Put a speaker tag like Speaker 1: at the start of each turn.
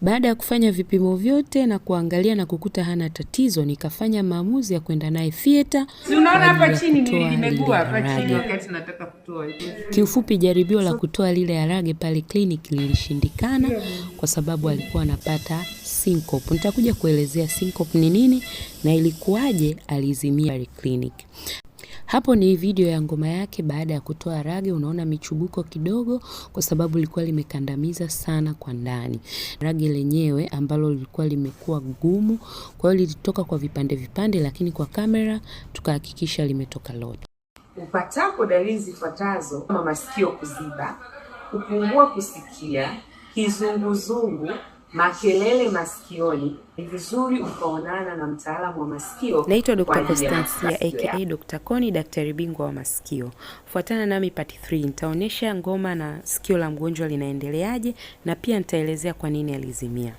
Speaker 1: Baada ya kufanya vipimo vyote na kuangalia na kukuta hana tatizo, nikafanya maamuzi ya kwenda naye theater.
Speaker 2: Unaona hapa chini nimegua hapa chini wakati nataka kutoa.
Speaker 1: Kiufupi jaribio la kutoa lile harage pale kliniki lilishindikana kwa sababu alikuwa anapata syncope. Nitakuja kuelezea syncope ni nini na ilikuwaje alizimia kliniki. Hapo ni video ya ngoma yake baada ya kutoa harage. Unaona michubuko kidogo kwa sababu lilikuwa limekandamiza sana kwa ndani. Harage lenyewe ambalo lilikuwa limekuwa gumu, kwa hiyo lilitoka kwa vipande vipande, lakini kwa kamera tukahakikisha limetoka lote.
Speaker 2: Upatapo dalili zifuatazo kama masikio kuziba, kupungua kusikia, kizunguzungu, makelele masikioni, ni vizuri ukaonana na mtaalamu wa masikio.
Speaker 1: Naitwa Dr. Constancia aka Dr. Koni, daktari bingwa wa masikio. Fuatana nami part 3, nitaonesha ngoma na sikio la mgonjwa linaendeleaje na pia nitaelezea kwa nini alizimia.